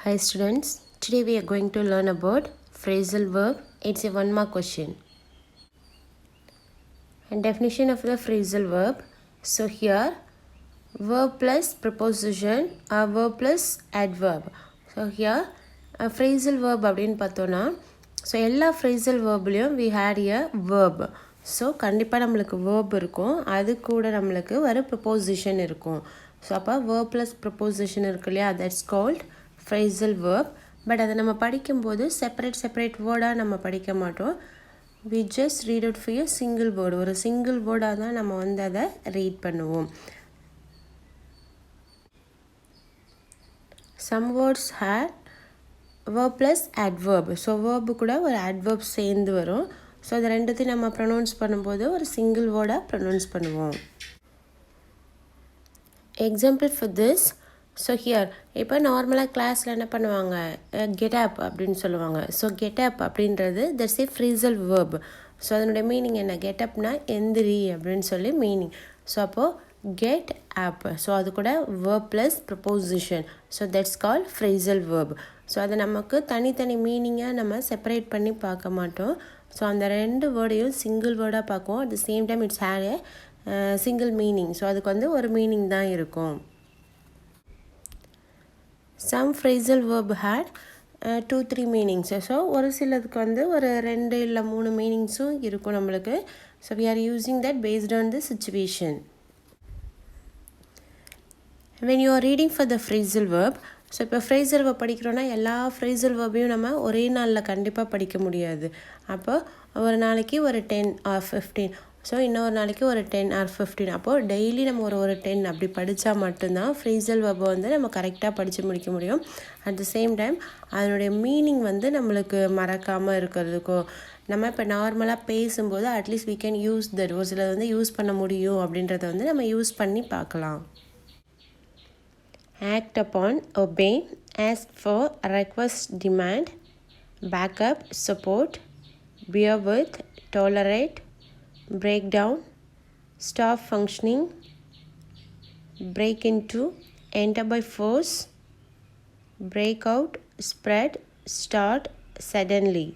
Hi students, today we are going to learn about phrasal verb. It's a one mark question. And definition of the phrasal verb. So here, verb plus preposition or verb plus adverb. So here, a phrasal verb அப்படின்னு பார்த்தோன்னா so எல்லா phrasal verbலையும் we had a verb. So கண்டிப்பாக நம்மளுக்கு verb இருக்கும், அது கூட நம்மளுக்கு ஒரு preposition இருக்கும். ஸோ அப்போ verb plus preposition இருக்கு இல்லையா, that's called phrasal verb. But அதை நம்ம படிக்கும்போது செப்பரேட் வேர்டாக நம்ம படிக்க மாட்டோம். we just read out for a single word. ஒரு single வேர்டாக தான் நம்ம வந்து அதை ரீட் பண்ணுவோம். some words had verb plus adverb. So verb கூட ஒரு adverb சேர்ந்து வரும். ஸோ அது ரெண்டுத்தையும் நம்ம ப்ரொனவுன்ஸ் பண்ணும்போது ஒரு சிங்கிள் வேர்டாக ப்ரொனவுன்ஸ் பண்ணுவோம். Example for this. So here இப்போ நார்மலாக கிளாஸில் என்ன பண்ணுவாங்க, கெட் அப் அப்படின்னு சொல்லுவாங்க. ஸோ கெட் அப் அப்படின்றது தட்ஸ் ஏ ஃப்ரீசல் வேர்ப். ஸோ அதனுடைய மீனிங் என்ன, கெட் அப்னா எந்திரி அப்படின்னு சொல்லி மீனிங். ஸோ அப்போது get up. ஸோ அது கூட verb plus preposition. So that's call phrasal verb. So அதை நமக்கு தனித்தனி மீனிங்காக நம்ம செப்பரேட் பண்ணி பார்க்க மாட்டோம். ஸோ அந்த ரெண்டு வேர்டையும் சிங்கிள் வேர்டாக பார்க்குவோம். At the same time it's had a single meaning. So அதுக்கு வந்து ஒரு மீனிங் தான் இருக்கும். Some phrasal verb had 2-3 meanings. So ஒரு சிலதுக்கு வந்து ஒரு 2 இல்லை 3 மீனிங்ஸும் இருக்கும் நம்மளுக்கு. So we are using that based on the situation. when you are reading for the phrasal verb, so இப்போ phrasal verb படிக்கிறோன்னா எல்லா phrasal verbையும் நம்ம ஒரே நாளில் கண்டிப்பாக படிக்க முடியாது. அப்போ ஒரு நாளைக்கு ஒரு 10 or 15, ஸோ இன்னொரு நாளைக்கு ஒரு 10 or 15, அப்போது டெய்லி நம்ம ஒரு 10 அப்படி படித்தா மட்டும்தான் phrasal verb வந்து நம்ம கரெக்டாக படித்து முடிக்க முடியும். அட் த சேம் டைம் அதனுடைய மீனிங் வந்து நம்மளுக்கு மறக்காமல் இருக்கிறதுக்கோ, நம்ம இப்போ நார்மலாக பேசும்போது at least we can use that, ஒரு சிலது வந்து யூஸ் பண்ண முடியும் அப்படின்றத வந்து நம்ம யூஸ் பண்ணி பார்க்கலாம். act upon, obey, ask for, request, demand, back up, support, bear with, tolerate, break down, stop functioning, break into, enter by force, break out, spread, start, suddenly.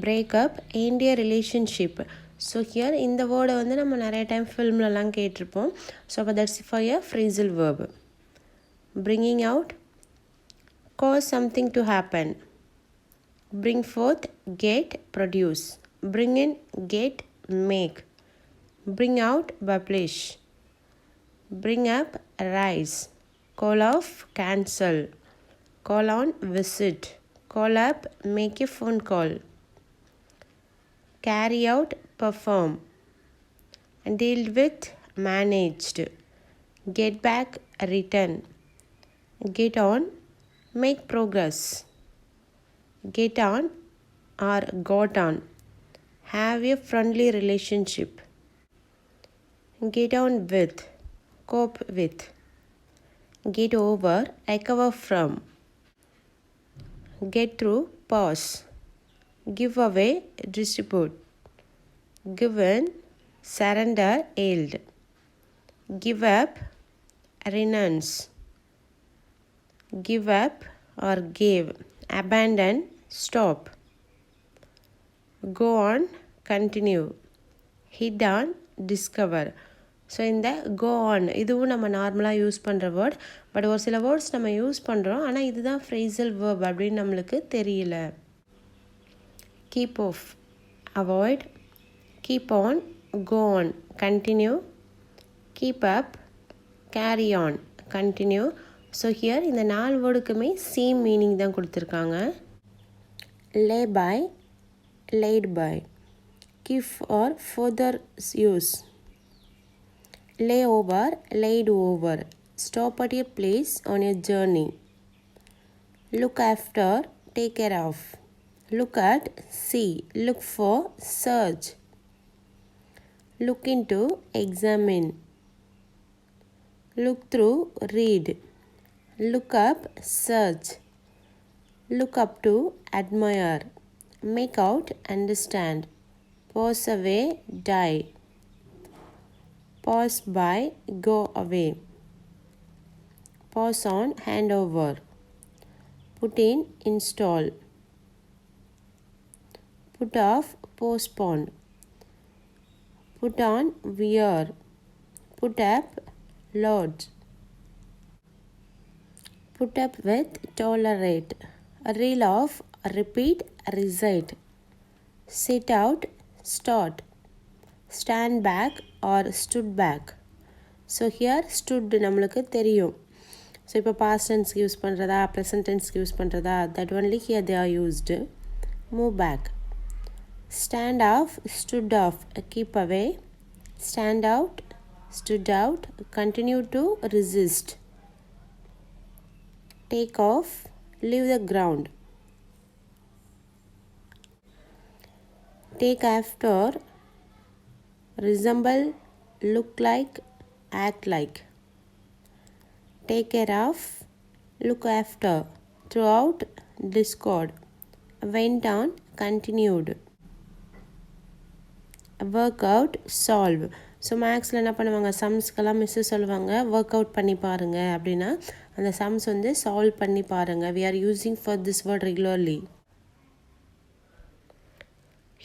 break up, end a relationship. So here இந்த வேர்டை வந்து நம்ம நிறைய time ஃபில்ம்லலாம் கேட்டிருப்போம். So அப்போ that's for a phrasal verb. bringing out, cause something to happen. bring forth, get, produce. bring in, get, make. bring out, publish. bring up, rise. call off, cancel. call on, visit. call up, make a phone call. carry out, perform. deal with, managed. get back, return. get on, make progress. get on or got on, have a friendly relationship. get on with, cope with. get over, recover from. get through, pause. give away, distribute. give in, surrender, yield. give up, renounce. give up or give, abandon, stop. go on, continue. hit on, discover. So இந்த go on இதுவும் நம்ம நார்மலாக use பண்ணுற word. But ஒரு சில words நம்ம use பண்ணுறோம், ஆனால் இதுதான் phrasal verb அப்படின்னு நம்மளுக்கு தெரியல. keep off, avoid. keep on, go on, continue. keep up, carry on, continue. So here இந்த 4 வேர்டுக்குமே சேம் மீனிங் தான் கொடுத்துருக்காங்க. lay by, laid by. keep for further use. lay over, laid over. stop at a place on a journey. look after, take care of. look at, see. look for, search. look into, examine. look through, read. look up, search. look up to, admire. make out, understand. pass away, die. pass by, go away. pause on, hand over. Put in, install. Put off, postpone. Put on, wear. Put up, loads. Put up with, tolerate. Reel off, repeat, recite. Sit out, start. Stand back or stood back. So here stood நம்மளுக்கு தெரியும். So இப்போ past tense use பண்ணுறதா present tense use பண்ணுறதா that only here they are used. Move back. Stand off, stood off, keep away. Stand out, stood out, continue to resist. Take off, leave the ground. Take after, resemble, look like, act like. Take care of, look after, throughout, discord. Went on, continued. Work out, solve. So மேக்ஸில் என்ன பண்ணுவாங்க சம்ஸ்க்கெல்லாம் miss சொல்லுவாங்க work out பண்ணி பாருங்கள் அப்படின்னா அந்த sums வந்து solve பண்ணி பாருங்கள். we are using for this word regularly.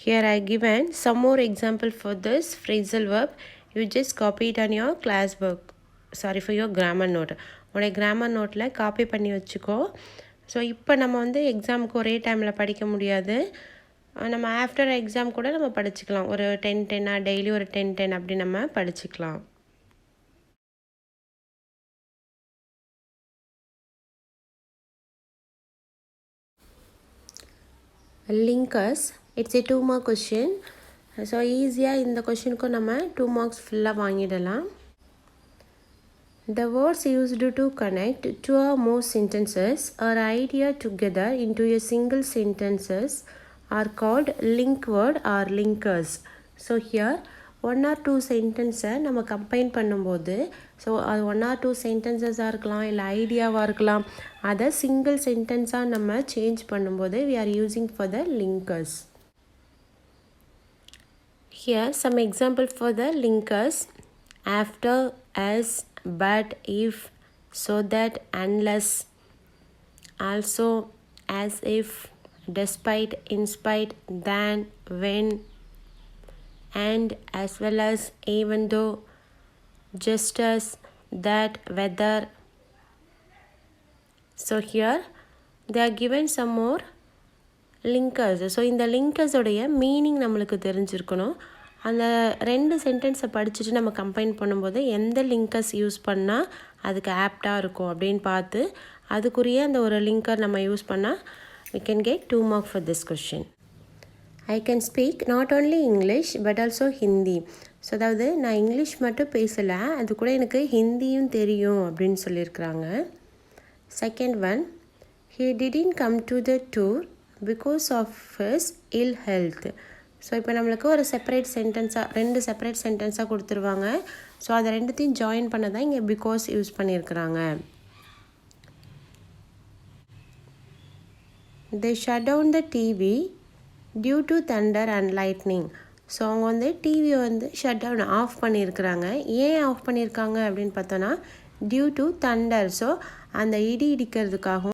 Here I given some more example for this phrasal verb. You just copy it on your class book. Sorry, for your grammar note. உடைய grammar நோட்டில் copy பண்ணி வச்சுக்கோ. So இப்போ நம்ம வந்து எக்ஸாமுக்கு ஒரே டைமில் படிக்க முடியாது. நம்ம ஆஃப்டர் எக்ஸாம் கூட நம்ம படிச்சுக்கலாம். ஒரு 10-10 டெய்லி ஒரு 10-10 அப்படி நம்ம படிச்சுக்கலாம். Linkers it's a 2 mark question. So ஈஸியாக இந்த கொஷினுக்கும் நம்ம 2 marks ஃபுல்லாக வாங்கிடலாம். The words used to connect two or more sentences or idea together into a single sentences are called link word or linkers. So here 1 or 2 sentences நம்ம combine பண்ணும்போது so அது 1 or 2 sentences-ஆக இருக்கலாம் இல்லை ஐடியாவாக இருக்கலாம். அதை சிங்கிள் சென்டென்ஸாக நம்ம சேஞ்ச் பண்ணும்போது we are using for the linkers. Here some example for the linkers. After, as, but, if, so that, unless, also, as if, despite, in spite, than, when, and, as well as, even though, just as, that, whether. So here they are given some more linkers. So இந்த லிங்கர்ஸோடைய meaning நம்மளுக்கு தெரிஞ்சிருக்கணும். அந்த 2 சென்டென்ஸை படிச்சுட்டு நம்ம combine பண்ணும்போது எந்த linkers use பண்ணால் அதுக்கு ஆப்டாக இருக்கும் அப்படின்னு பார்த்து அதுக்குரிய அந்த ஒரு லிங்கர் நம்ம யூஸ் பண்ணால் we can get 2 mark for this question. I can speak not only English but also Hindi. So அதாவது நான் இங்கிலீஷ் மட்டும் பேசலை, அது கூட எனக்கு ஹிந்தியும் தெரியும் அப்படின்னு சொல்லியிருக்கிறாங்க. Second one, he didn't come to the tour because of his ill health. So இப்போ நம்மளுக்கு ஒரு செப்பரேட் சென்டென்ஸாக 2 செப்பரேட் சென்டென்ஸாக கொடுத்துருவாங்க. ஸோ அதை ரெண்டுத்தையும் ஜாயின் பண்ண தான் இங்கே பிகாஸ் யூஸ் பண்ணியிருக்கிறாங்க. They shut down the TV due to thunder and lightning. So அவங்க வந்து டிவியை வந்து ஷட் டவுன் ஆஃப் பண்ணியிருக்கிறாங்க. ஏன் ஆஃப் பண்ணியிருக்காங்க அப்படின்னு பார்த்தோன்னா டியூ டு தண்டர். ஸோ அந்த இடி இடிக்கிறதுக்காகவும்